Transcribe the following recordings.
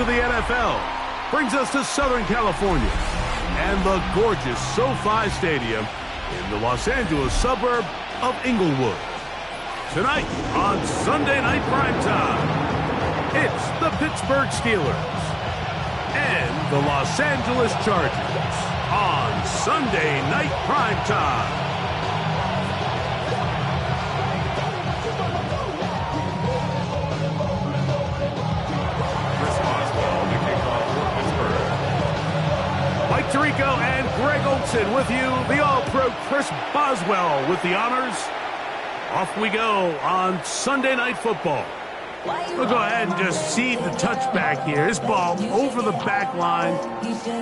of the NFL brings us to Southern California and the gorgeous SoFi Stadium in the Los Angeles suburb of Inglewood. Tonight on Sunday Night Primetime, it's the Pittsburgh Steelers and the Los Angeles Chargers on Sunday Night Primetime. Mike Tirico and Greg Olsen with you. The All-Pro Chris Boswell with the honors. Off we go on Sunday Night Football. We'll go ahead and just see the touchback here. This ball over the back line.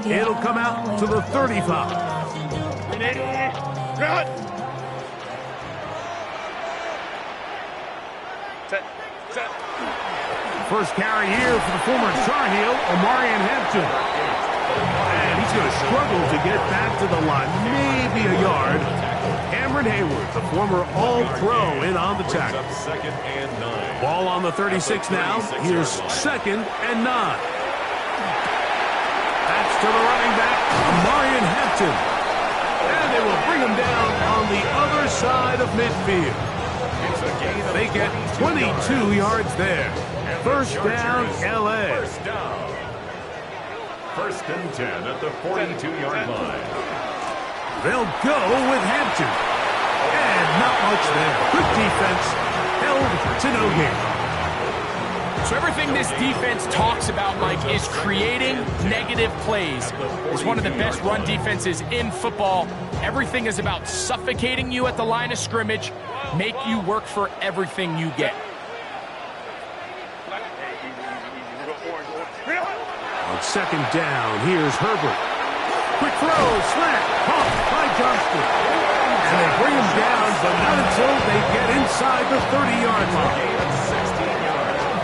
It'll come out to the 35. First carry here for the former Tar Heel, Omarion Hampton. And he's going to struggle to get back to the line. Maybe a yard. Cameron Hayward, the former All-Pro, in on the tackle. Ball on the 36 now. Here's 2nd and 9. That's to the running back, Omarion Hampton. And they will bring him down on the other side of midfield. They get 22 yards there. First down, L.A. First and 10 at the 42-yard line. They'll go with Hampton. And not much there. Good defense. Held to no gain. So everything this defense talks about, Mike, is creating negative plays. It's one of the best run defenses in football. Everything is about suffocating you at the line of scrimmage, make you work for everything you get. On 2nd down, here's Herbert. Quick throw, slant, caught by Johnston. And they bring him down, but not until they get inside the 30-yard line.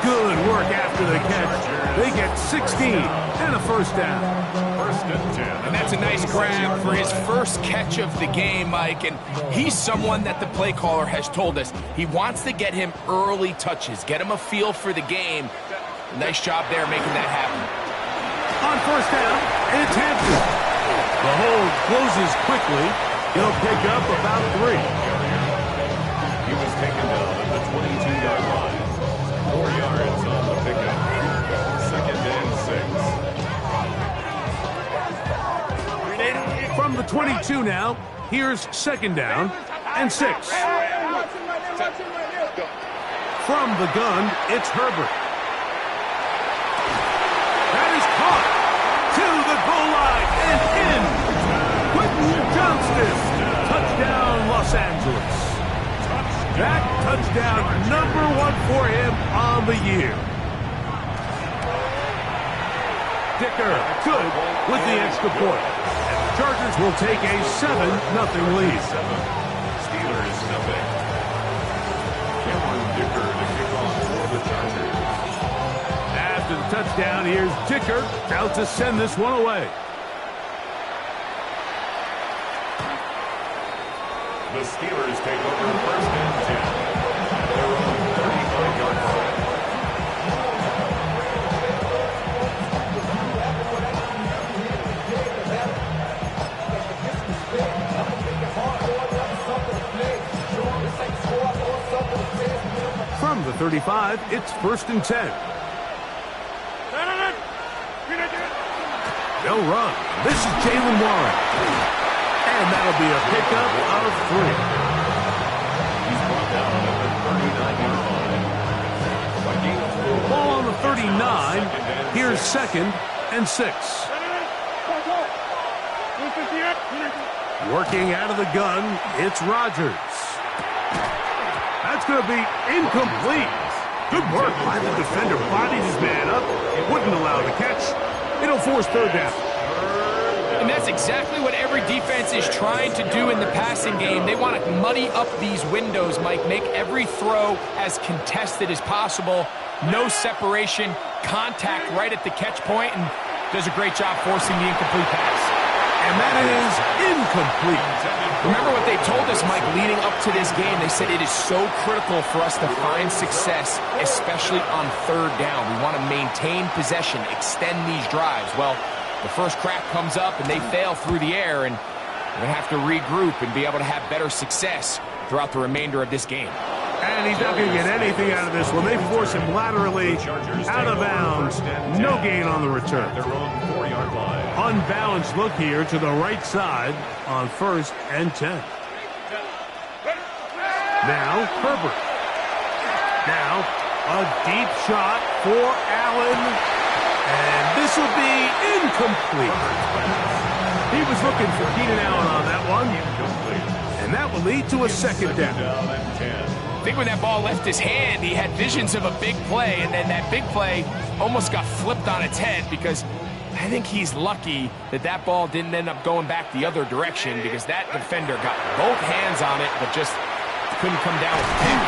Good work after the catch. They get 16 and a first down. First and 10. And that's a nice grab for his first catch of the game, Mike. And he's someone that the play caller has told us he wants to get him early touches, get him a feel for the game. Nice job there making that happen. On first down, it's Hampton. The hold closes quickly. He'll pick up about 3. He was taken down at the 22-yard line. 4 yards on the pickup. 2nd and 6. From the 22 now, here's 2nd down and 6. From the gun, it's Herbert. That is caught to the goal line and in. Quentin Johnston. Touchdown, Los Angeles. That touchdown, number 1 for him on the year. Dicker, good with the extra point. And the Chargers will take a 7-0 lead. Steelers nothing. Cameron Dicker to kick off for the Chargers. After the touchdown, here's Dicker out to send this one away. The Steelers take over 1st and 10 at their own 35-yard line. From the 35, it's 1st and 10. They'll run. This is Jaylen Warren. And that'll be a pickup of 3. He's brought down at the 39-yard line. Ball on the 39. Here's 2nd and 6. Working out of the gun, it's Rodgers. That's going to be incomplete. Good work by the defender. Bodied his man up. Wouldn't allow the catch. It'll force 3rd down. And that's exactly what every defense is trying to do in the passing game. They want to muddy up these windows, Mike, make every throw as contested as possible. No separation, contact right at the catch point, and does a great job forcing the incomplete pass. And that is incomplete. Remember what they told us, Mike, leading up to this game. They said it is so critical for us to find success, especially on third down. We want to maintain possession, extend these drives. Well, the first crack comes up and they fail through the air, and we're going to have to regroup and be able to have better success throughout the remainder of this game. And he's not going to get anything out of this one. They force him laterally out of bounds. No gain on the return. Their own 4-yard line. Unbalanced look here to the right side on 1st and 10. Now, Herbert. Now, a deep shot for Allen. And this will be incomplete. He was looking for Keenan Allen on that one. And that will lead to a second down. I think when that ball left his hand, he had visions of a big play, and then that big play almost got flipped on its head because I think he's lucky that that ball didn't end up going back the other direction because that defender got both hands on it but just couldn't come down with the pin.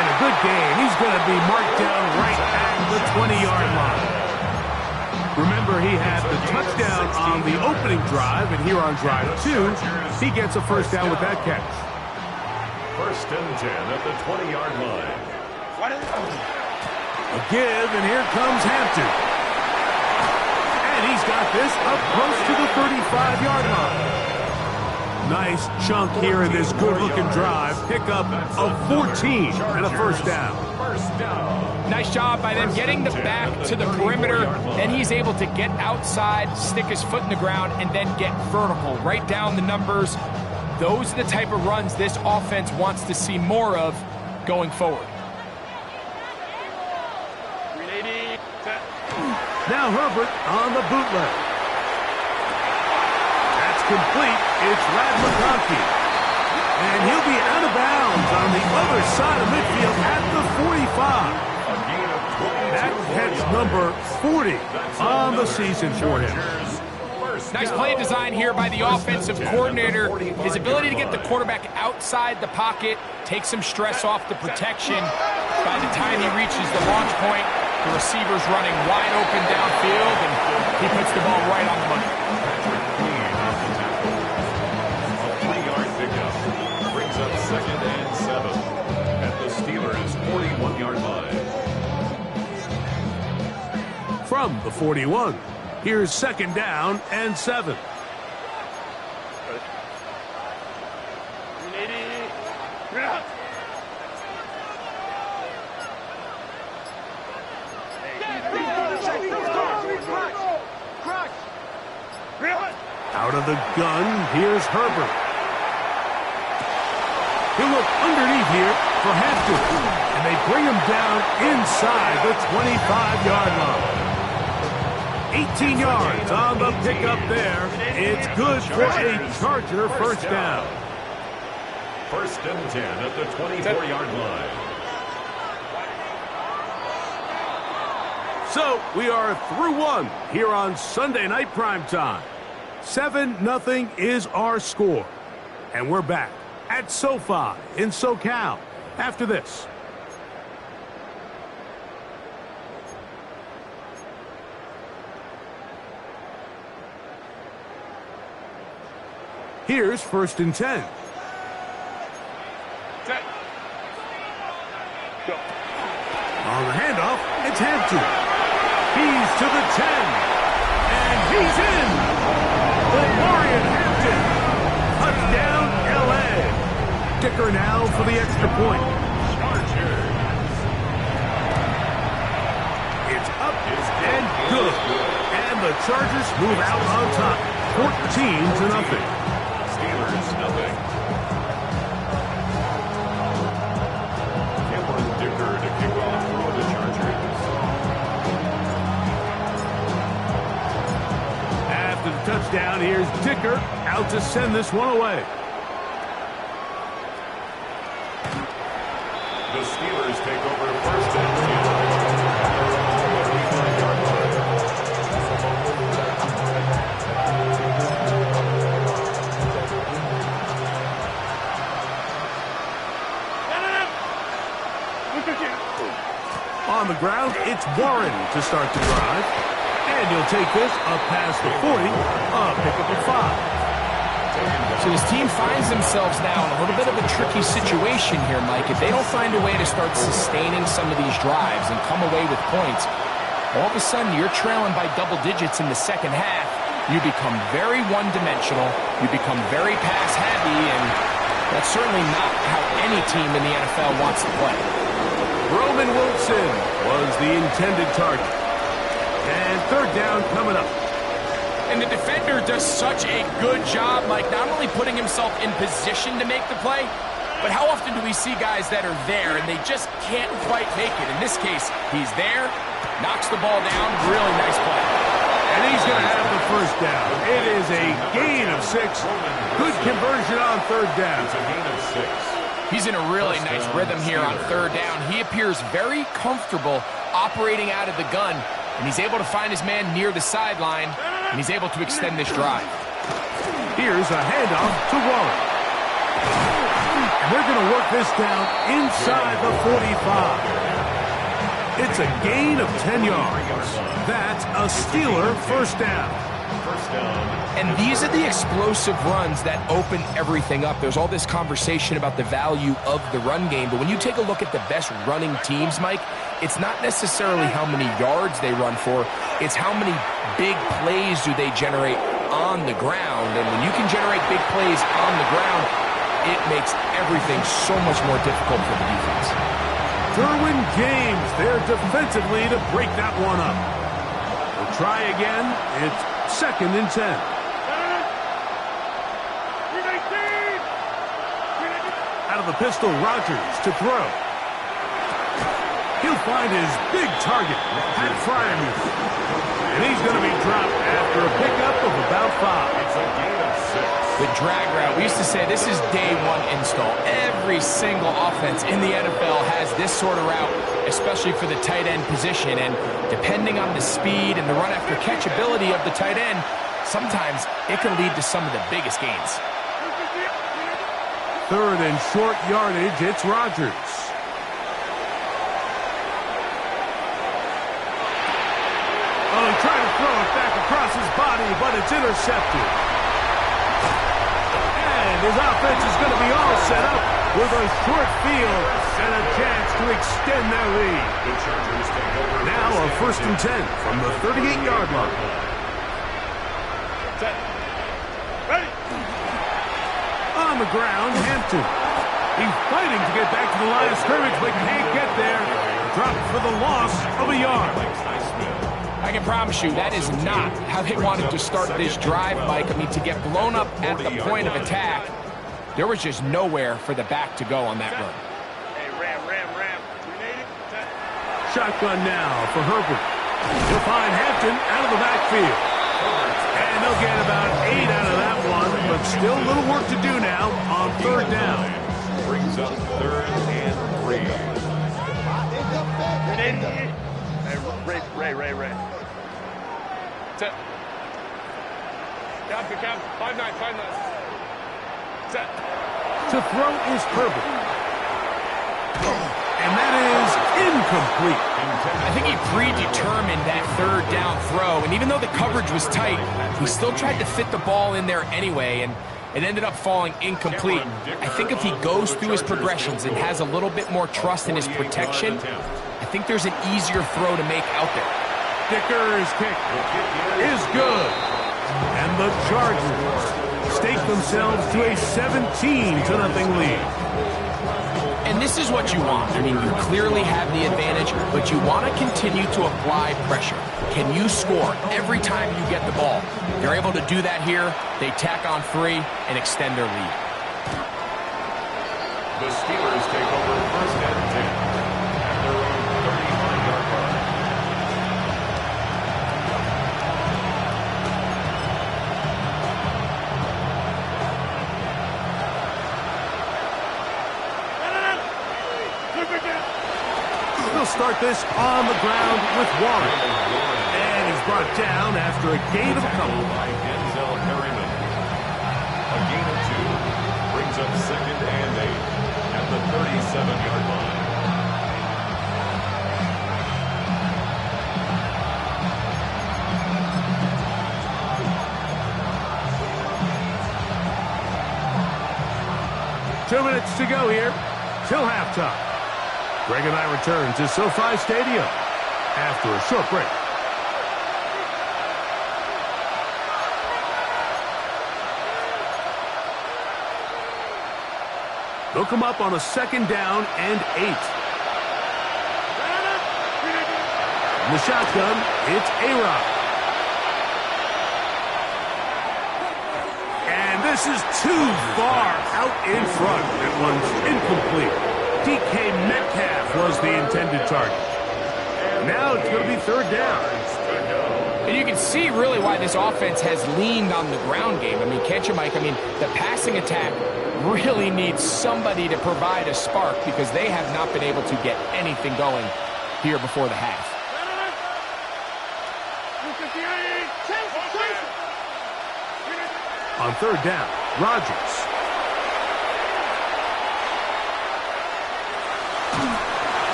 And a good game. He's going to be marked down right at the 20-yard line. Remember, he had the touchdown on the opening drive, and here on drive 2, he gets a first down with that catch. 1st and 10 at the 20-yard line. A give, and here comes Hampton. And he's got this up close to the 35-yard line. Nice chunk here in this good-looking drive. Pickup of 14 and a first down. Nice job by them getting the back to the perimeter. Then he's able to get outside, stick his foot in the ground, and then get vertical. Right down the numbers. Those are the type of runs this offense wants to see more of going forward. Now Herbert on the bootleg. That's complete. It's Rad McConkey. And he'll be out of bounds on the other side of midfield at the 45. That catch number 40 on the season for him. Nice play design here by the offensive coordinator. His ability to get the quarterback outside the pocket, take some stress off the protection. By the time he reaches the launch point, the receiver's running wide open downfield, and he puts the ball right on the money. A 3-yard pickup brings up 2nd and 7 at the Steelers' 41-yard line. From the 41. Here's 2nd down and 7. Out of the gun, here's Herbert. He'll look underneath here for Hampton. And they bring him down inside the 25-yard line. 18 yards on the pickup there. It's good for a Charger first down. 1st and 10 at the 24-yard line. So we are through one here on Sunday Night Primetime. 7-0 is our score. And we're back at SoFi in SoCal after this. Here's 1st and 10. On the handoff, it's Hampton. He's to the 10. And he's in. Omarion Hampton. Touchdown, L.A. Dicker now for the extra point. It's up and good. And the Chargers move out on top. 14-0. Steelers, nothing. Cameron Dicker to kick off for the Chargers. After the touchdown, here's Dicker out to send this one away. The Steelers take over 1st and 10. On the ground, it's Warren to start the drive. And And he'll take this up past the 40, pick up a 5. So this team finds themselves now in a little bit of a tricky situation here, Mike. If they don't find a way to start sustaining some of these drives and come away with points, all of a sudden you're trailing by double digits in the second half. You become very one-dimensional. You become very pass-heavy, and that's certainly not how any team in the NFL wants to play. Roman Wilson was the intended target. And third down coming up. And the defender does such a good job, Mike, not only putting himself in position to make the play, but how often do we see guys that are there and they just can't quite make it? In this case, he's there, knocks the ball down, really nice play. And he's going to have the first down. It is a gain of 6. Good conversion on third down. It's a gain of 6. He's in a really nice rhythm here on third down. He appears very comfortable operating out of the gun, and he's able to find his man near the sideline, and he's able to extend this drive. Here's a handoff to Waller. And they're going to work this down inside the 45. It's a gain of 10 yards. That's a Steeler first down. And these are the explosive runs that open everything up. There's all this conversation about the value of the run game, but when you take a look at the best running teams, Mike, it's not necessarily how many yards they run for, it's how many big plays do they generate on the ground. And when you can generate big plays on the ground, it makes everything so much more difficult for the defense. Derwin James there defensively to break that one up. We'll try again. It's 2nd and 10. Out of the pistol, Rodgers to throw. He'll find his big target, Pat Freiermuth. And he's going to be dropped after a pickup of about 5. It's a gain of 6. The drag route, we used to say this is day one install. Every single offense in the NFL has this sort of route, especially for the tight end position. And depending on the speed and the run after catch ability of the tight end, sometimes it can lead to some of the biggest gains. Third and short yardage, it's Rodgers. Oh, he tried to throw it back across his body, but it's intercepted. And his offense is going to be all set up with a short field and a chance to extend their lead. The Chargers take over. Now a 1st and 10 from the 38-yard line. Set. Ready. On the ground, Hampton. He's fighting to get back to the line of scrimmage, but can't get there. Dropped for the loss of a yard. I can promise you that is not how they wanted to start this drive, Mike. I mean, to get blown up at the point of attack, there was just nowhere for the back to go on that run. Hey, Ram. Shotgun now for Herbert. He'll find Hampton out of the backfield. And they'll get about 8 out of that one, but still a little work to do now on third down. Brings up 3rd and 3. Hey, Ray. Set. Cap. 5-9. Set. To throw is Herbert. And that is incomplete. I think he predetermined that third down throw, and even though the coverage was tight, he still tried to fit the ball in there anyway, and it ended up falling incomplete. I think if he goes through his progressions and has a little bit more trust in his protection, I think there's an easier throw to make out there. Dicker's kick is good. And the Chargers stake themselves to a 17-0 lead. And this is what you want. I mean, you clearly have the advantage, but you want to continue to apply pressure. Can you score every time you get the ball? They're able to do that here. They tack on 3 and extend their lead. The Steelers take over 1st and 10 at their own 35-yard line. They'll start this on the ground with Warren. And he's brought down after a gain of a couple. By Denzel Perryman. A gain of 2 brings up 2nd and 8 at the 37-yard line. 2 minutes to go here till halftime. Greg and I return to SoFi Stadium after a short break. They'll come up on a 2nd down and 8. In the shotgun, it's A-Rod. And this is too far out in front. That one's incomplete. DK Metcalf was the intended target. Now it's going to be 3rd down. And you can see really why this offense has leaned on the ground game. I mean, can't you, Mike? I mean, the passing attack really needs somebody to provide a spark because they have not been able to get anything going here before the half. On 3rd down, Rodgers.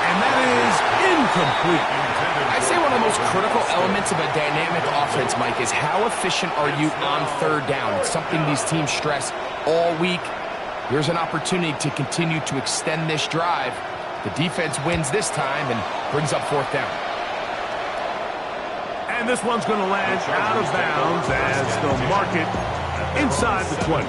And that is incomplete. I'd say one of the most critical elements of a dynamic offense, Mike, is how efficient are you on 3rd down? It's something these teams stress all week. Here's an opportunity to continue to extend this drive. The defense wins this time and brings up 4th down. And this one's going to land out of bounds as they'll mark it inside the 20.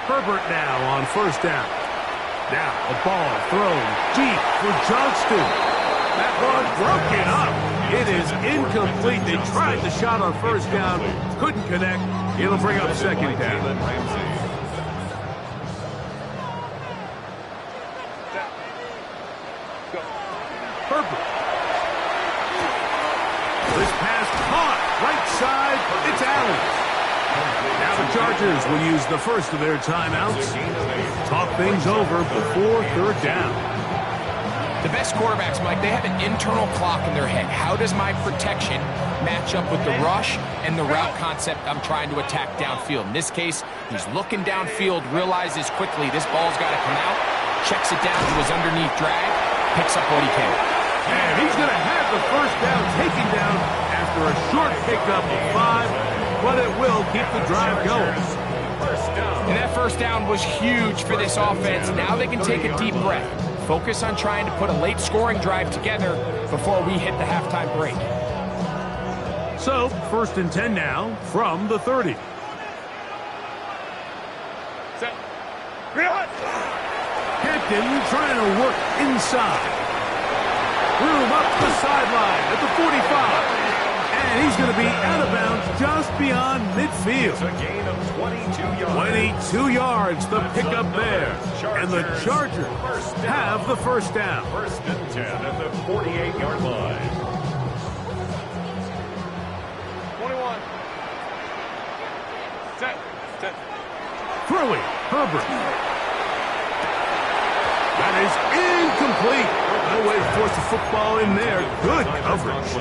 Herbert now on 1st down. Now a ball thrown deep for Johnston. That one broken up. It is incomplete. They tried the shot on 1st down, couldn't connect. It'll bring up 2nd down. Herbert. This pass caught. Right side. It's Allen. Now the Chargers will use the first of their timeouts. Talk things over before 3rd down. The best quarterbacks, Mike, they have an internal clock in their head. How does my protection match up with the rush and the route concept I'm trying to attack downfield? In this case, he's looking downfield, realizes quickly this ball's got to come out, checks it down to his underneath drag, picks up what he can. And he's going to have the 1st down taken down after a short pickup of 5, but it will keep the drive going. And that 1st down was huge for this offense. Now they can take a deep breath. Focus on trying to put a late scoring drive together before we hit the halftime break. So, 1st and 10 now from the 30. Hampton trying to work inside. Room up the sideline at the 45. And he's going to be out of bounds just beyond midfield. A gain of 22 yards. 22 yards, the pickup there. And the Chargers have the 1st down. 1st and 10 at the 48-yard line. 21. Set. Throwing, Herbert. That is incomplete. No way to force the football in there. Good coverage.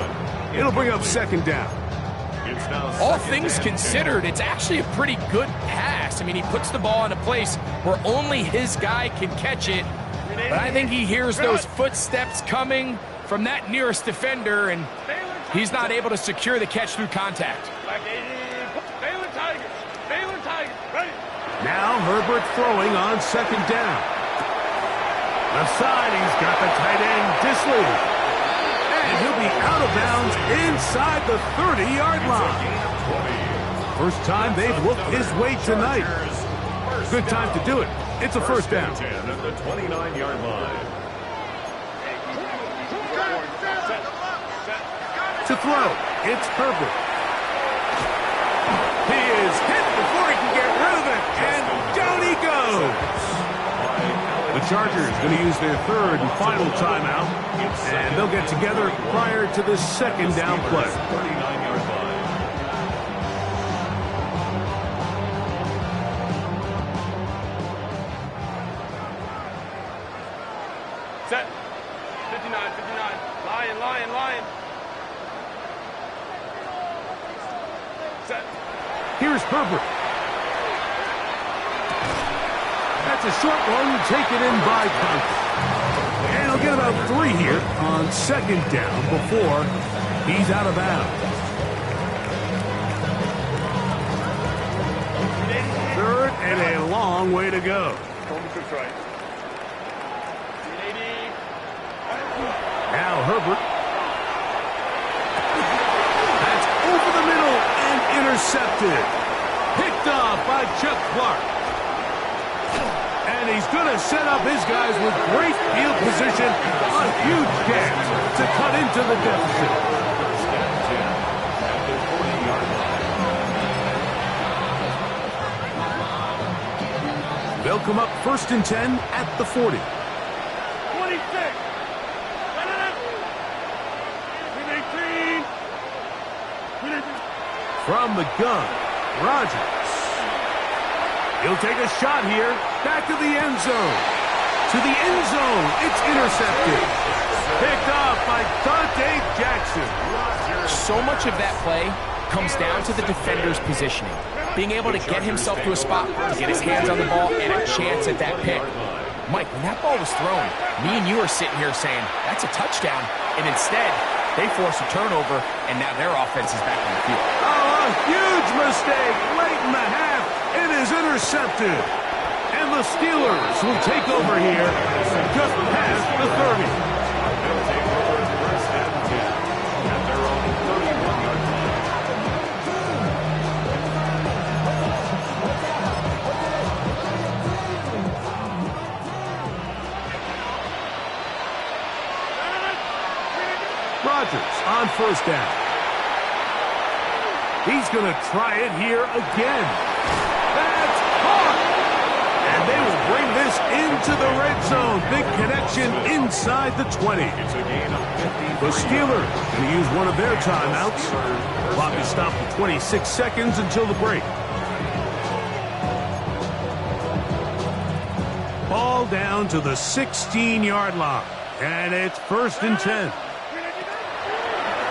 It'll bring up 2nd down. All things considered, it's actually a pretty good pass. I mean, he puts the ball in a place where only his guy can catch it. But I think he hears those footsteps coming from that nearest defender, and he's not able to secure the catch through contact. Baylor Tigers. Baylor Tigers. Ready. Now Herbert throwing on 2nd down. Left side, he's got the tight end, Disley. And he'll be out of bounds inside the 30-yard line. First time they've looked his way tonight. Good time to do it. It's a 1st down. 10 at the 29-yard line. To throw, it's Herbert. He is hit before he can get rid of it, and down he goes. The Chargers going to use their 3rd and final timeout, and they'll get together prior to the 2nd down play. 39-yard line. Set. 59. Lion. Set. Here's Herbert. That's a short one taken in by Conklin. And They'll get about 3 here on second down before he's out of bounds. Third and a long way to go. Now Herbert. That's over the middle and intercepted. Picked off by Chuck Clark. And he's going to set up his guys with great field position. A huge chance to cut into the deficit. First down 10 at the 40-yard line. They'll come up first and 10 at the 40. 26. From the gun, Rodgers. He'll take a shot here. Back to the end zone. To the end zone. It's intercepted. Picked off by Dante Jackson. So much of that play comes down to the defender's positioning. Being able to get himself to a spot, to get his hands on the ball, and a chance at that pick. Mike, when that ball was thrown, me and you are sitting here saying, that's a touchdown. And instead, they force a turnover, and now their offense is back on the field. Oh, a huge mistake late in the half. It is intercepted. And the Steelers will take over here just past the 30. They'll take over first and 10 at their own 31-yard line. Rodgers on first down. He's going to try it here again. That's caught. And they will bring this into the red zone. Big connection inside the 20. It's a gain of 50. The Steelers going to use one of their timeouts. Clock is stopped at 26 seconds until the break. Ball down to the 16-yard line. And it's first and 10.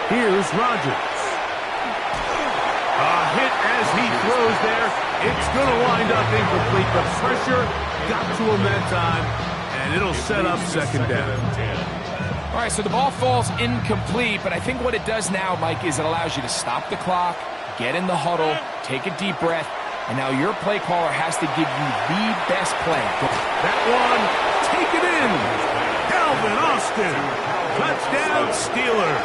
Here's Rodgers. A hit as he throws there. It's going to wind up incomplete. The pressure got to him that time, and it'll set up second down. All right, so the ball falls incomplete, but I think what it does now, Mike, is it allows you to stop the clock, get in the huddle, take a deep breath, and now your play caller has to give you the best play. That one, take it in. Calvin Austin. Touchdown, Steelers.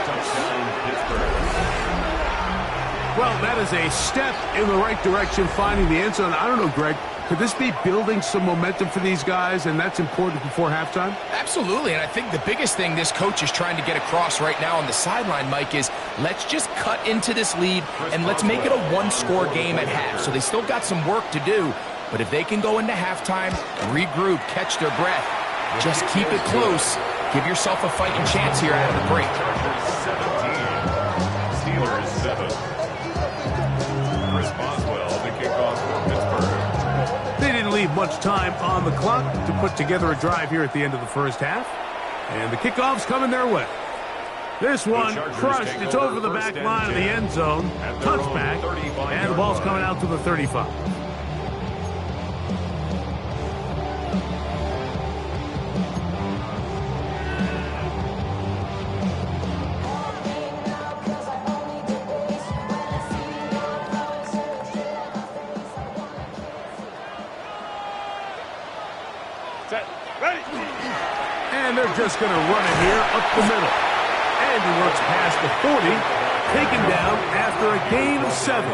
Well, that is a step in the right direction, finding the end zone. I don't know, Greg, could this be building some momentum for these guys, and that's important before halftime? Absolutely, and I think the biggest thing this coach is trying to get across right now on the sideline, Mike, is let's just cut into this lead, and let's make it a one-score game at half. So they still got some work to do, but if they can go into halftime, regroup, catch their breath, just keep it close, give yourself a fighting chance here out of the break. Chargers 17, Steelers 7. Chris Boswell, the kickoff for Pittsburgh. They didn't leave much time on the clock to put together a drive here at the end of the first half. And the kickoff's coming their way. This one crushed. It's over the back line of the end zone. Touchback. And the ball's coming out to the 35. And they're just going to run it here up the middle. And he works past the 40, taken down after a gain of 7.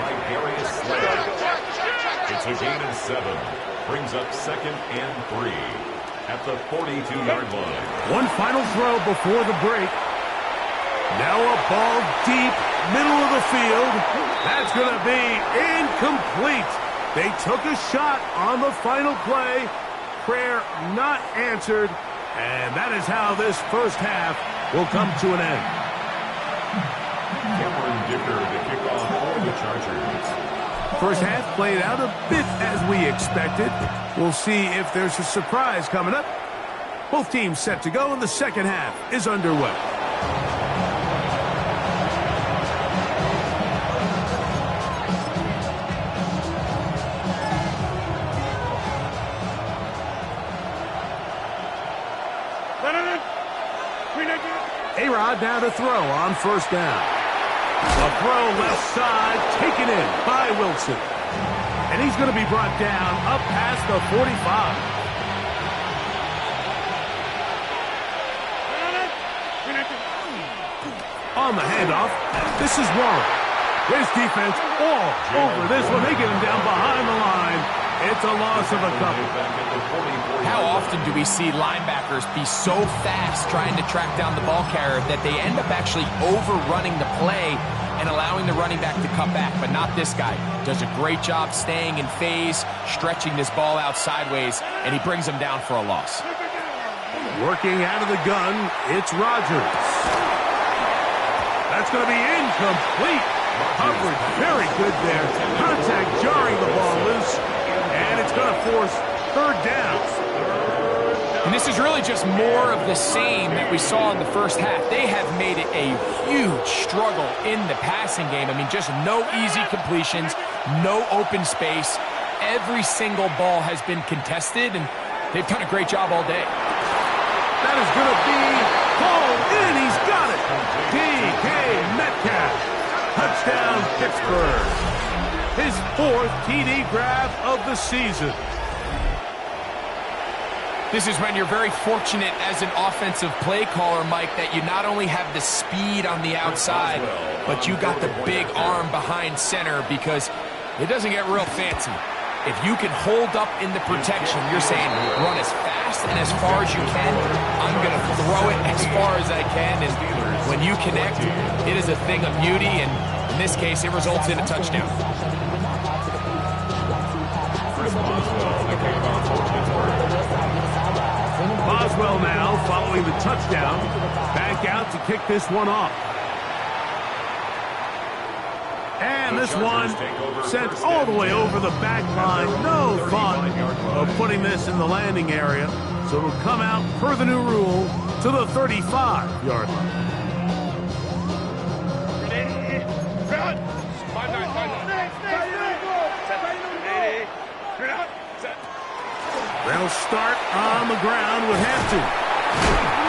It's a gain of 7. Brings up second and 3 at the 42-yard line. One final throw before the break. Now a ball deep, middle of the field. That's going to be incomplete. They took a shot on the final play. Prayer not answered. And that is how this first half will come to an end. Cameron Dicker, the kickoff for the Chargers. First half played out a bit as we expected. We'll see if there's a surprise coming up. Both teams set to go, and the second half is underway. A-Rod now to throw on first down. A throw left side, taken in by Wilson. And he's going to be brought down up past the 45. On the handoff, this is Warren. His defense all over this one. They get him down behind the line. It's a loss of a couple. How often do we see linebackers be so fast trying to track down the ball carrier that they end up actually overrunning the play and allowing the running back to cut back, but not this guy. Does a great job staying in phase, stretching this ball out sideways, and he brings him down for a loss. Working out of the gun, it's Rodgers. That's going to be incomplete. Coverage very good there. Contact jarring the ball loose, and it's going to force third down. And this is really just more of the same that we saw in the first half. They have made it a huge struggle in the passing game. I mean, just no easy completions, no open space. Every single ball has been contested, and they've done a great job all day. That is going to be called in. He's got it. DK Metcalf. Touchdown, Pittsburgh. His fourth TD grab of the season. This is when you're very fortunate as an offensive play caller, Mike, that you not only have the speed on the outside, but you got the big arm behind center, because it doesn't get real fancy. If you can hold up in the protection, you're saying run as fast and as far as you can. I'm going to throw it as far as I can. And when you connect, it is a thing of beauty. And in this case, it results in a touchdown. Boswell now following the touchdown. Back out to kick this one off. And this one sent all the way over the back line. No fun of putting this in the landing area. So it'll come out per the new rule to the 35-yard line. They'll start on the ground with Hampton.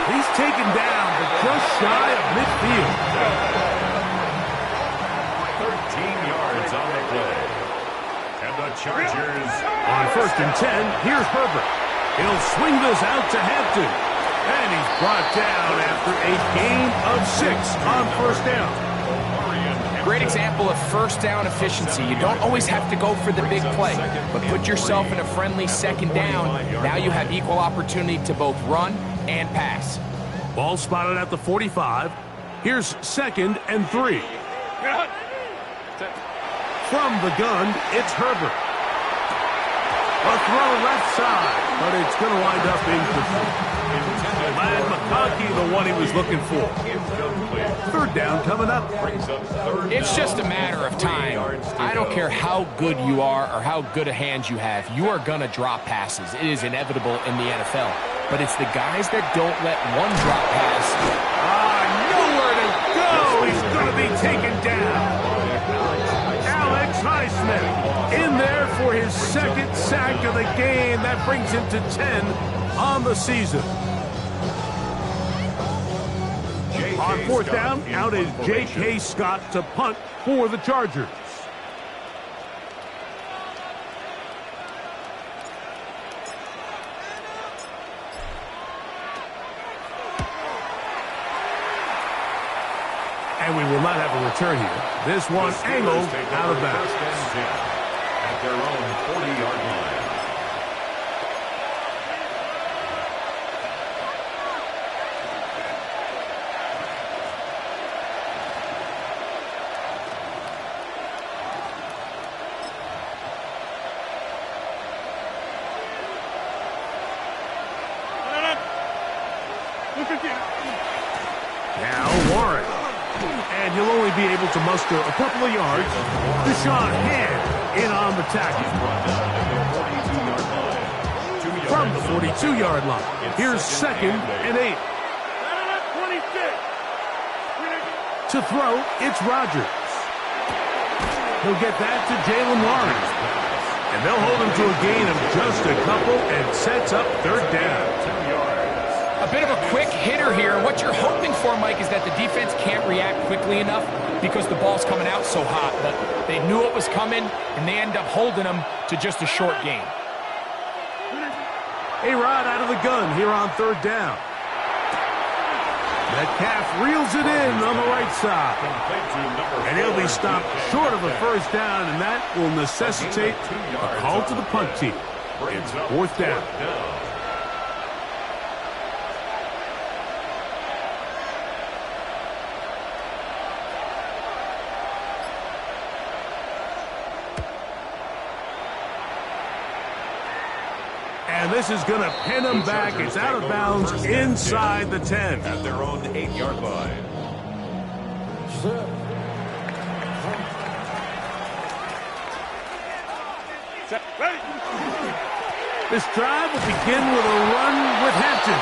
He's taken down, but just shy of midfield. 13 yards on the play. And the Chargers on first and 10, here's Herbert. He'll swing this out to Hampton. And he's brought down after a gain of 6 on first down. Great example of first down efficiency. You don't always have to go for the big play, but put yourself in a friendly second down. Now you have equal opportunity to both run and pass. Ball spotted at the 45. Here's second and 3. From the gun, it's Herbert. A throw left side, but it's going to wind up incomplete. Ladd McConkey, the one he was looking for. Third down coming up. It's just a matter of time. I don't care how good you are or how good a hand you have. You are going to drop passes. It is inevitable in the NFL. But it's the guys that don't let one drop pass. Nowhere to go. He's going to be taken down. Alex Highsmith in there for his second sack of the game. That brings him to 10 on the season. On fourth down, out is J.K. Scott to punt for the Chargers. And we will not have a return here. This one angled out of bounds. At their own 40-yard line. Now Warren. And he'll only be able to muster a couple of yards. Deshaun Hand in on the tackle. From the 42-yard line. Here's second and 8. To throw, it's Rodgers. He'll get that to Jaylen Warren. And they'll hold him to a gain of just a couple and sets up third down. A bit of a quick hitter here. What you're hoping for, Mike, is that the defense can't react quickly enough because the ball's coming out so hot. But they knew it was coming, and they end up holding them to just a short gain. A-Rod out of the gun here on third down. Metcalf reels it in on the right side. And he'll be stopped short of a first down, and that will necessitate a call to the punt team. It's fourth down. And this is going to pin them back. It's out of bounds inside the 10. At their own 8-yard line. This drive will begin with a run with Hampton.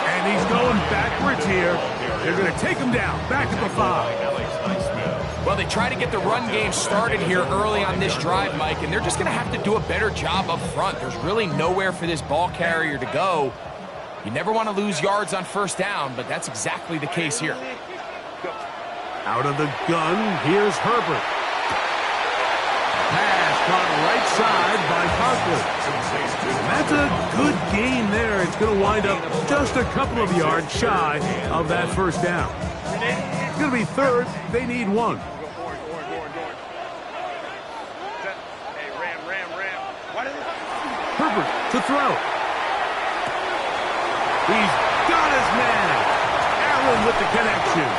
And he's going backwards here. They're going to take him down, back at the 5. Well, they try to get the run game started here early on this drive, Mike, and they're just going to have to do a better job up front. There's really nowhere for this ball carrier to go. You never want to lose yards on first down, but that's exactly the case here. Out of the gun, here's Herbert. Pass caught right side by Conklin. That's a good gain there. It's going to wind up just a couple of yards shy of that first down. It's going to be third. They need one. Herbert to throw. He's got his man. Allen with the connection.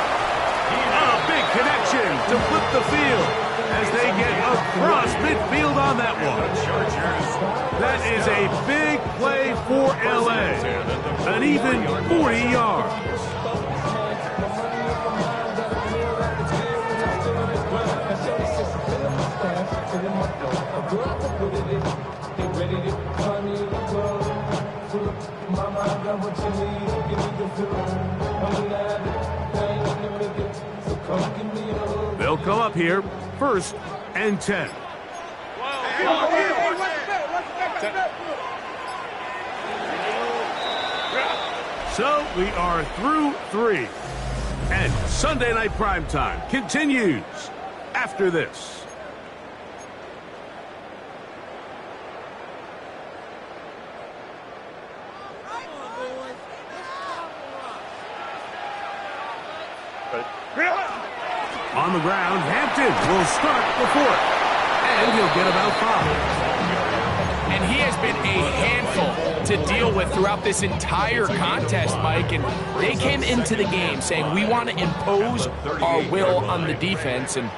A big connection to flip the field as they get across midfield on that one. That is a big play for LA. An even 40 yards. They'll come up here, 1st and 10. So we are through 3. And Sunday Night Primetime continues after this. On the ground, Hampton will start the 4th, and he'll get about 5. And he has been a handful to deal with throughout this entire contest, Mike, and they came into the game saying we want to impose our will on the defense, and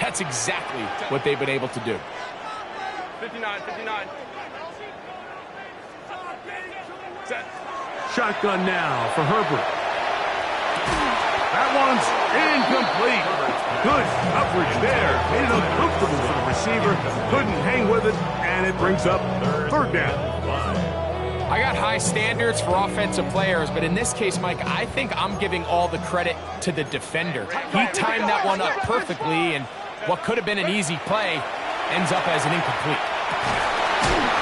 that's exactly what they've been able to do. 59. Set. Shotgun now for Herbert. That one's incomplete. Good coverage there. Made it uncomfortable for the receiver. Couldn't hang with it, and it brings up third down. I got high standards for offensive players, but in this case, Mike, I think I'm giving all the credit to the defender. He timed that one up perfectly, and what could have been an easy play ends up as an incomplete.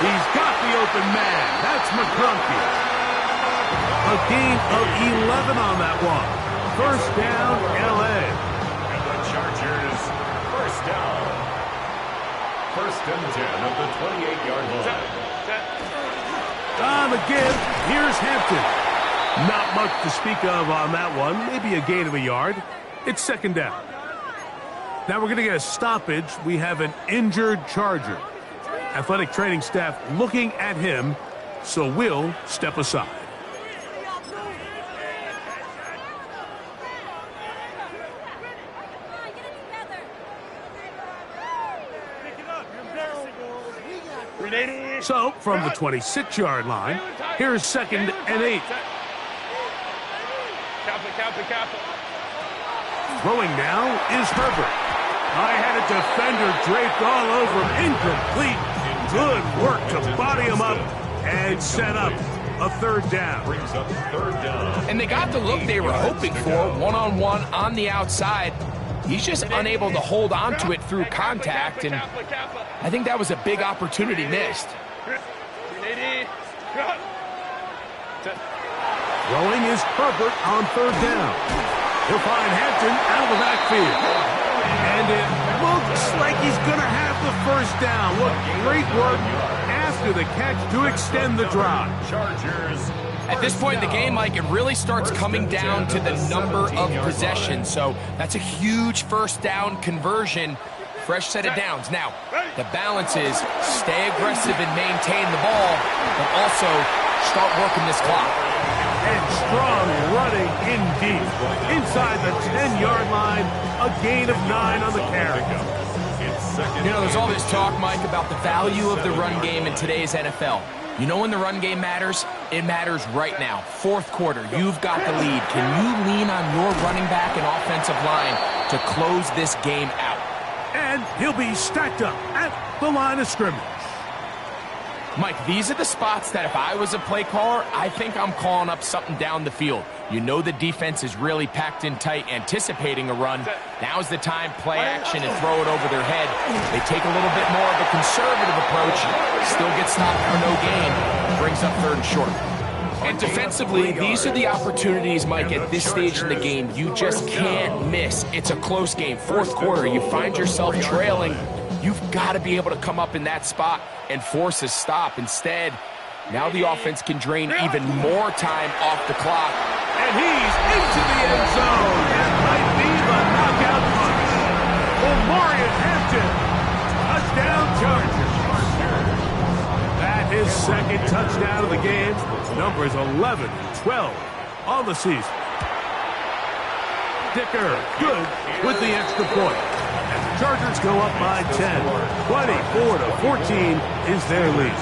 He's got the open man. That's McConkey. A gain of 11 on that one. First down, LA. And the Chargers, first down. 1st and 10 of the 28-yard line. On the give, here's Hampton. Not much to speak of on that one. Maybe a gain of a yard. It's 2nd down. Now we're going to get a stoppage. We have an injured Charger. Athletic training staff looking at him, so we'll step aside. So, from the 26-yard line, here's 2nd and 8. Throwing now is Herbert. I had a defender draped all over him. Incomplete. Good work to body him up and set up a 3rd down. Brings up 3rd down. And they got the look they were hoping for, one-on-one on the outside. He's just unable to hold on to it through contact, and I think that was a big opportunity missed. Throwing is Herbert on third down. He'll find Hampton out of the backfield. And it looks like he's going to have the first down. What great work after the catch to extend the drive. Chargers. At this point in the game, Mike, it really starts coming down to the number of possessions. So that's a huge first down conversion. Fresh set of downs. Now, the balance is stay aggressive and maintain the ball, but also start working this clock. And strong running in deep. Inside the 10-yard line, a gain of 9 on the carry. You know, there's all this talk, Mike, about the value of the run game in today's NFL. You know when the run game matters? It matters right now. Fourth quarter, you've got the lead. Can you lean on your running back and offensive line to close this game out? And he'll be stacked up at the line of scrimmage. Mike, these are the spots that if I was a play caller, I think I'm calling up something down the field. You know the defense is really packed in tight, anticipating a run. Now's the time, play action and throw it over their head. They take a little bit more of a conservative approach, still get stopped for no gain, brings up third and short. And defensively, these are the opportunities, Mike, at this stage in the game you just can't miss. It's a close game. Fourth quarter, you find yourself trailing. You've got to be able to come up in that spot and force a stop. Instead, now the offense can drain even more time off the clock. And he's into the end zone. That might be the knockout punch. Omarion Hampton. Touchdown Chargers. That his second touchdown of the game. Numbers 11 and 12 on the season. Dicker, good with the extra point. And the Chargers go up by 10. 24-14 is their lead.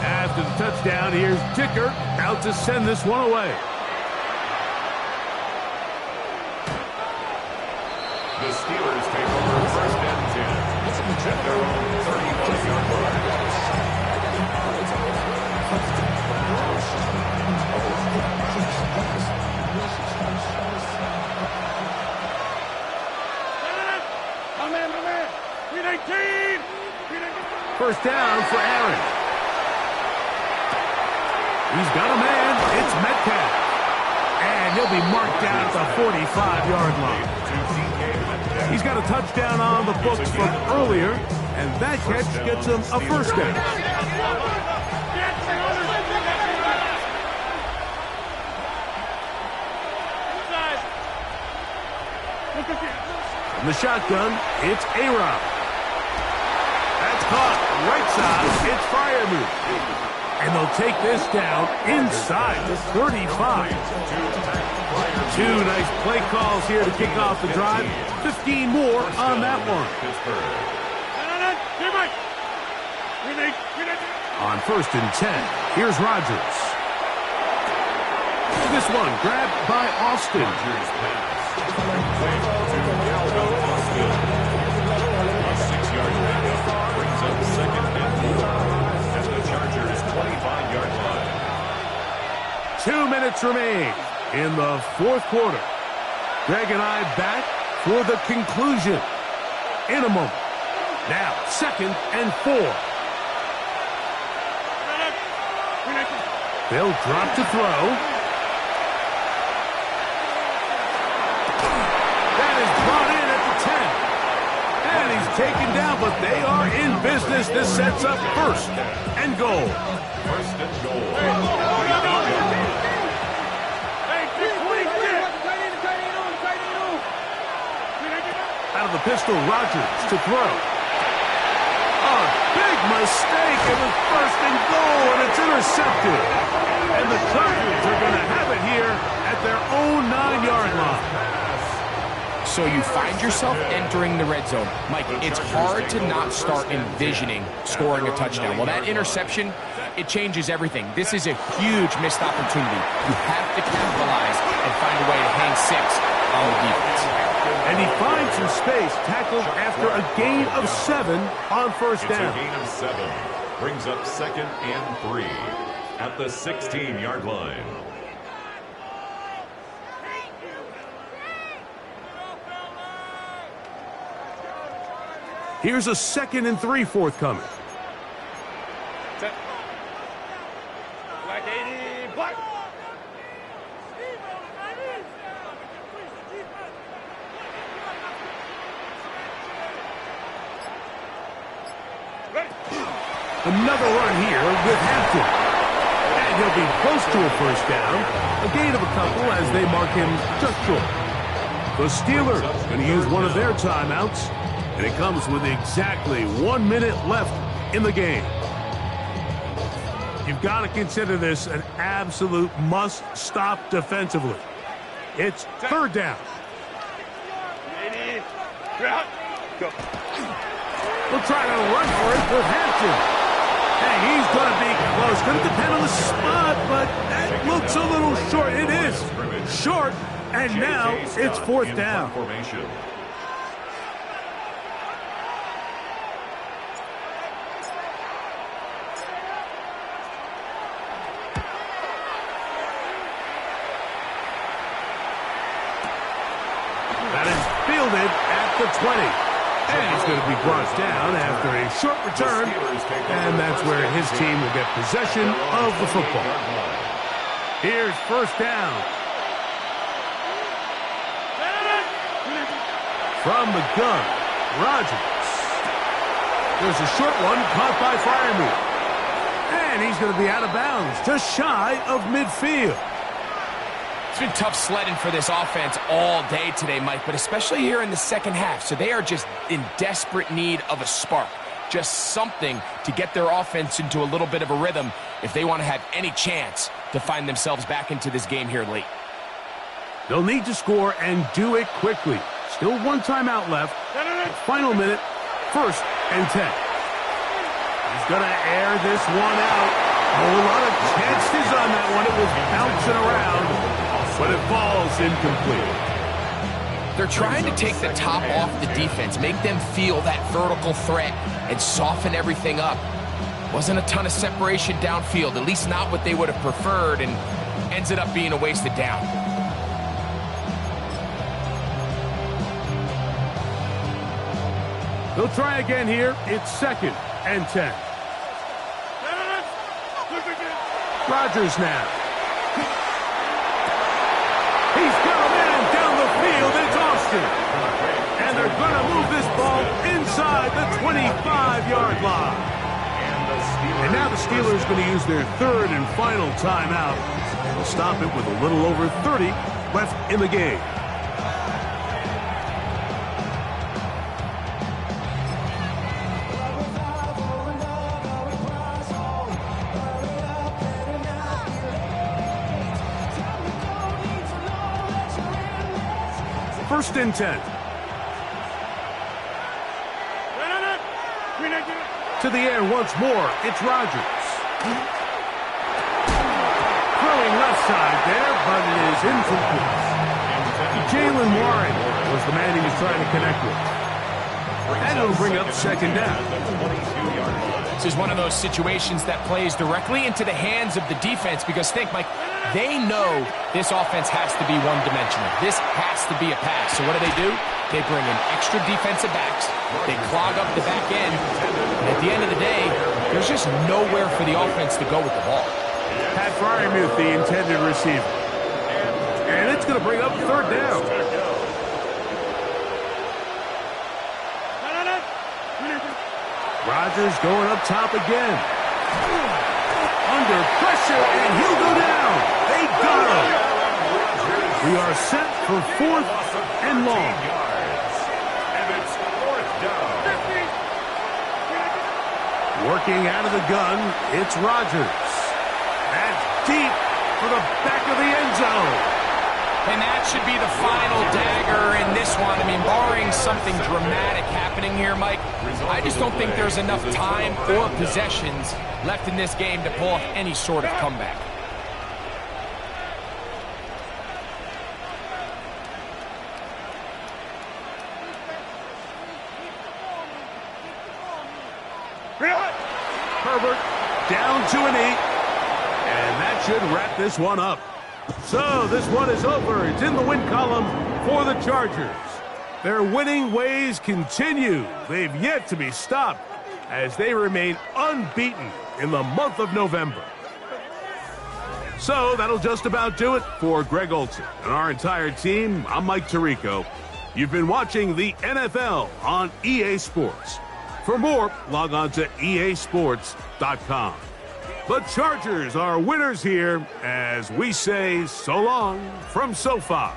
After the touchdown, here's Dicker out to send this one away. The Steelers take over first and 10. At their own 31-yard line. First down for Aaron. He's got a man. It's Metcalf. And he'll be marked down at the 45-yard line. He's got a touchdown on the books from earlier, and that catch gets him a first down. From the shotgun, it's A-Rob. That's caught right side. It's Freiermuth. And they'll take this down inside the 35. Two nice play calls here to kick off the drive. 15 more on that one. On first and 10, here's Rodgers. This one grabbed by Austin. A 6-yard pickup brings up second and 4 at the Chargers' 25-yard line. 2 minutes remain in the fourth quarter. Greg and I back for the conclusion in a moment. Now, second and 4. They'll drop to throw. That is brought in at the 10. And he's taken down, but they are in business. This sets up first and goal. First and goal. Out of the pistol, Rodgers to throw. A big mistake. It was first and goal, and it's intercepted. And the Chargers are going to have it here at their own 9-yard line. So you find yourself entering the red zone. Mike, it's hard to not start envisioning scoring a touchdown. Well, that interception, it changes everything. This is a huge missed opportunity. You have to capitalize and find a way to hang 6 on the defense. And he finds some space, tackled after a gain of 7 on first down. It's a gain of 7. Brings up second and 3 at the 16-yard line. Here's a second and 3 forthcoming. Another run here with Hampton. And he'll be close to a first down. A gain of a couple as they mark him just short. The Steelers going to use one of their timeouts. And it comes with exactly 1 minute left in the game. You've got to consider this an absolute must-stop defensively. It's third down. We'll try to run for it with Hampton. Hey, he's going to be close. Going to depend on the spot, but that looks a little short. It is short, and now it's fourth down. That is fielded at the 20. And he's going to be brought down after a short return, and that's where his team will get possession of the football. Here's first down. From the gun, Rodgers. There's a short one caught by Freiermuth. And he's going to be out of bounds, just shy of midfield. It's been tough sledding for this offense all day today, Mike, but especially here in the second half. So they are just in desperate need of a spark, just something to get their offense into a little bit of a rhythm if they want to have any chance to find themselves back into this game here late. They'll need to score and do it quickly. Still one timeout left. Final minute, 1st and 10. He's going to air this one out. A whole lot of chances on that one. It was bouncing around, but it falls incomplete. They're trying to take the top off the defense, make them feel that vertical threat, and soften everything up. Wasn't a ton of separation downfield, at least not what they would have preferred, and ended up being a wasted down. They'll try again here. It's 2nd and 10. Rodgers now. He's got a man down the field. It's Austin. And they're going to move this ball inside the 25-yard line. And now the Steelers are going to use their 3rd and final timeout. They'll stop it with a little over 30 left in the game. First and 10. To the air once more. It's Rodgers. Throwing left side there, but it is incomplete. Jaylen Warren was the man he was trying to connect with. And it'll bring up 2nd down. This is one of those situations that plays directly into the hands of the defense because think, Mike, they know this offense has to be one-dimensional. This has to be a pass. So what do? They bring in extra defensive backs. They clog up the back end. And at the end of the day, there's just nowhere for the offense to go with the ball. Pat Freiermuth, the intended receiver. And it's going to bring up 3rd down. Rodgers going up top again. Under pressure, and he'll go down. They got him. We are set for 4th and long. Working out of the gun, it's Rodgers. That's deep for the back of the end zone. And that should be the final dagger in this one. I mean, barring something dramatic happening here, Mike, I just don't think there's enough time or possessions left in this game to pull off any sort of comeback. Herbert down to a knee. And that should wrap this one up. So this one is over. It's in the win column for the Chargers. Their winning ways continue. They've yet to be stopped as they remain unbeaten in the month of November. So that'll just about do it for Greg Olsen and our entire team. I'm Mike Tirico. You've been watching the NFL on EA Sports. For more, log on to easports.com. The Chargers are winners here as we say so long from SoFi.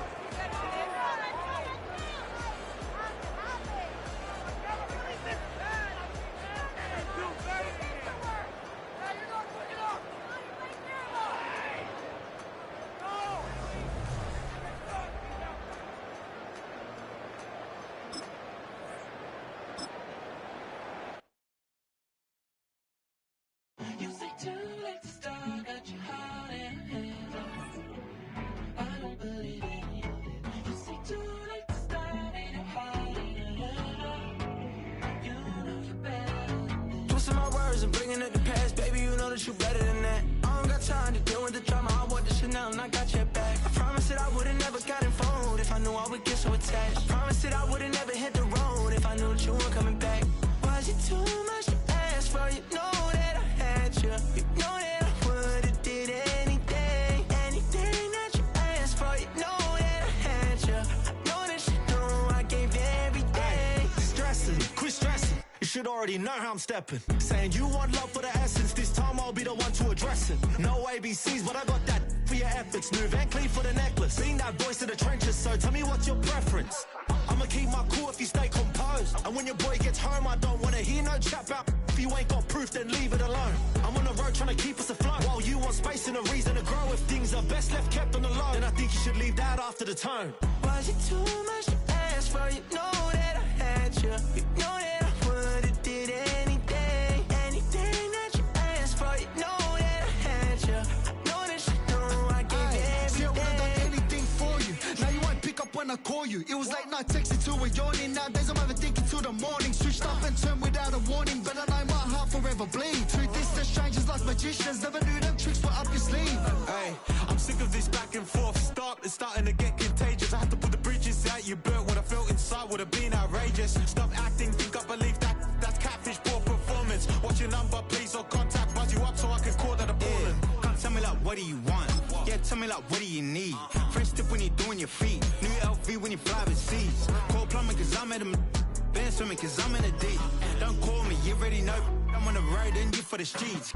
Already know how I'm stepping. Saying you want love for the essence, this time I'll be the one to address it. No ABCs, but I got that for your epics. New Van Cleef for the necklace. Being that voice in the trenches, so tell me what's your preference. I'ma keep my cool if you stay composed. And when your boy gets home, I don't wanna hear no chat about. If you ain't got proof, then leave it alone. I'm on the road trying to keep us afloat. While you want space and a reason to grow. If things are best left kept on the low, then I think you should leave that after the tone. Was it too much to ask for? You know that I had you. You know that I would've did anything that you asked for. You know that I had you. I know that you know I gave you everything. See, I would've done anything for you. Now you won't pick up when I call you. It was late night texting till we're yawning. Nowadays I'm overthinking till the morning. Switched up and turned without a warning, but I know my heart forever bleed. Truth is that strangers like magicians. Never knew them tricks were up your sleeve. Hey, I'm sick of this back and forth. It's starting to get contagious. I had to put the bridges out you built. What I felt inside would have been outrageous. Stop acting, think I believe that's catfish, poor performance. What's your number, please, or contact, buzz you up so I can call that appalling. Can't tell me like, what do you want? Yeah, tell me like, what do you need? French tip when you're doing your feet. New LV when you fly overseas. Call plumbing cause I'm at them. Been swimming cause I'm in a deep. Don't call me, you already know. I'm on the road and you for the streets.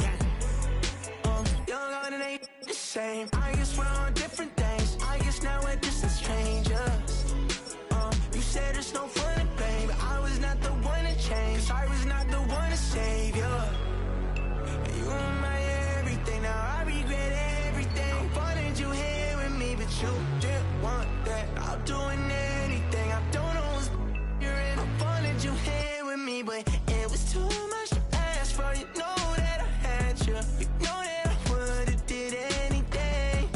Young on it ain't the same. I guess we're on different days. I guess now we're distant strangers. You said it's no fun and pain, but I was not the one to change. Cause I was not the one to save you. You were my everything, now I regret everything. I wanted you here with me, but you didn't want that. I'm doing anything, I don't know what's you're in. I wanted you here with me, but it was too much to ask for. You know that I had you. You know that I would've did anything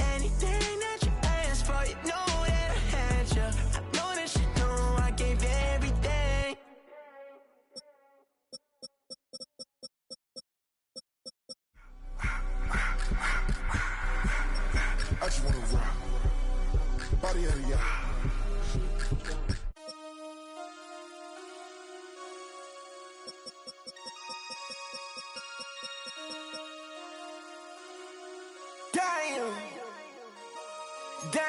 that you asked for. You know that I had you. I know that you know I gave you everything. I just wanna rock. Body out of y'all. Damn.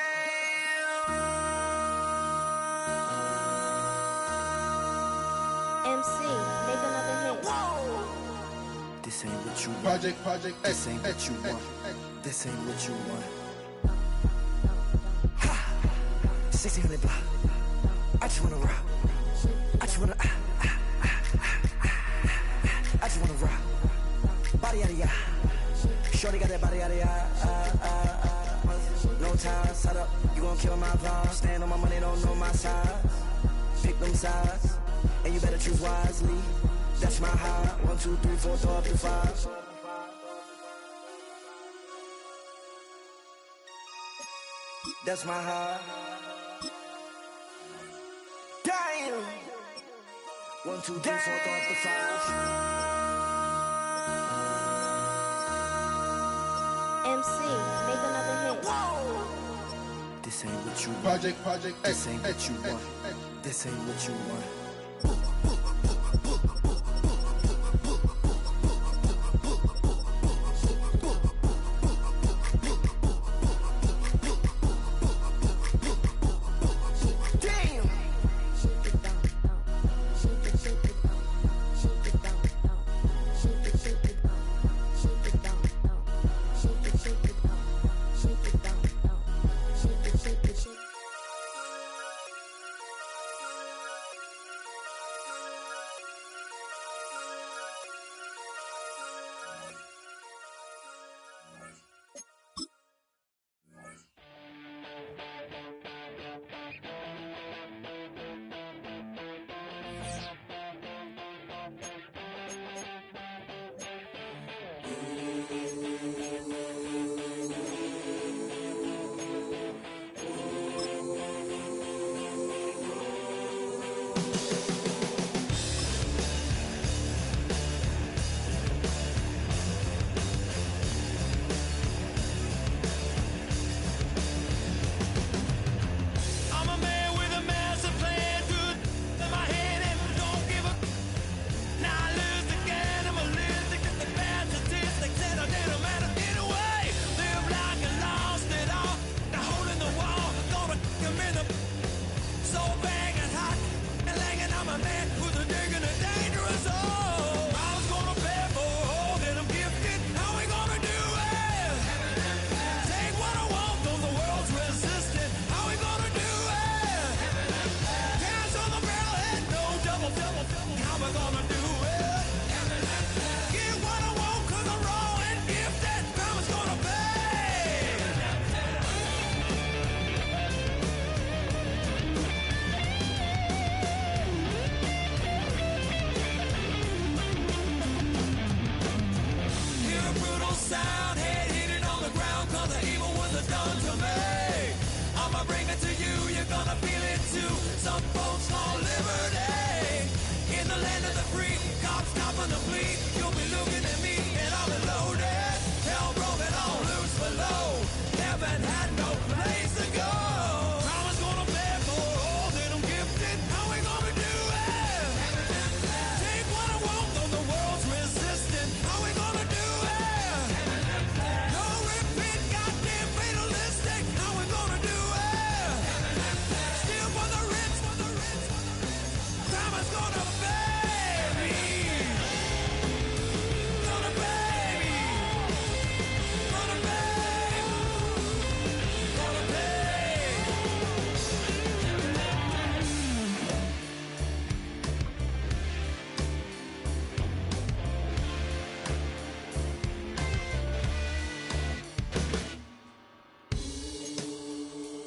MC, make another hit. This ain't what you want. Project This ain't what you want. This ain't what you want. Ha! 1600 block. I just wanna rock. I just wanna I just wanna rock. Body out of ya. Shorty got that body out of ya. No time, set up. You gon' kill my vibe. Stand on my money, don't know my size. Pick them sides, and you better choose wisely. That's my high. 1, 2, 3, 4, throw up to 5. That's my high. Damn. 1, 2, 3, 4, throw up to 5. MC, make another hit. This ain't what you want. Project This ain't what you want. This ain't what you want. to some folks call liberty. In the land of the free, cops stopping the fleet. You'll be looking at me and I'll be loaded. Hell broken all loose below. Heaven had no place to go. Karma's gonna pay for all that I'm gifted. How we gonna do it? Take what I want, though the world's resistant. How we gonna do it? No repeat, goddamn fatalistic. How we gonna do it? Steal for the rich, for the rich, for the rich. Karma's gonna pay me. Gonna pay me. Gonna pay. Gonna pay.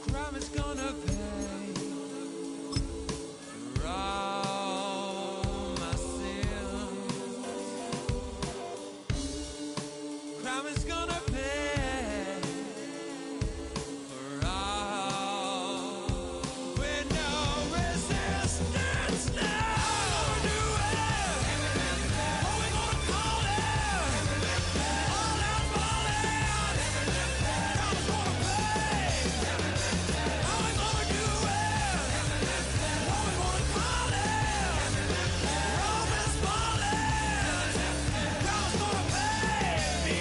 Crime is gonna pay for all my sins. Crime is gonna pay for all with no resistance. Now we're do it. What we gonna call it? All out falling. Crime's gonna pay. How we gonna do it? What we gonna call it? Rome is falling. Crime's gonna pay me.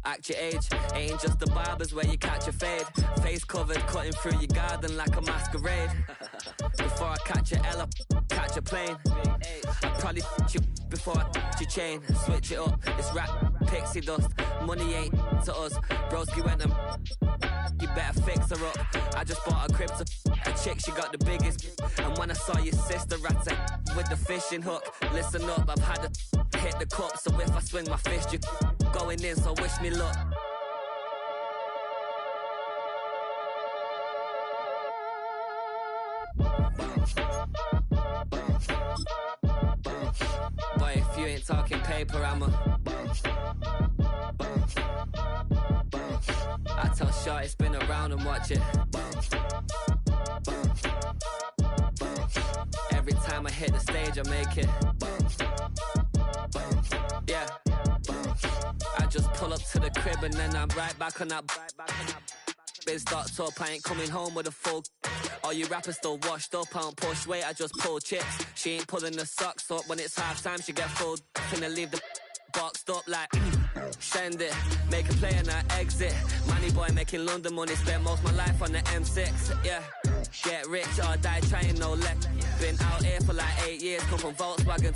Act your age, ain't just the barbers where you catch a fade. Face covered, cutting through your garden like a masquerade. Before I catch a L up, catch a plane. I probably you before I your chain. Switch it up, it's rap, pixie dust. Money ain't to us. Broski went and you better fix her up. I just bought a crib to a chick, she got the biggest. And when I saw your sister at it with the fishing hook, listen up, I've had to hit the cup. So if I swing my fist, you going in, so wish me luck. Boy, if you ain't talking paper, I'm a I tell Shorty spin around and watch it. Every time I hit the stage, I make it. Yeah. I just pull up to the crib and then I'm right back on that. Biz docked up, I ain't coming home with a full. All you rappers still washed up, I don't push weight, I just pull chips. She ain't pulling the socks up, when it's half time she get full. Finna leave the boxed up like send it, make a play and I exit. Money boy making London money, spent most my life on the M6. Yeah, get rich or die trying, no left. Been out here for like 8 years, come from Volkswagen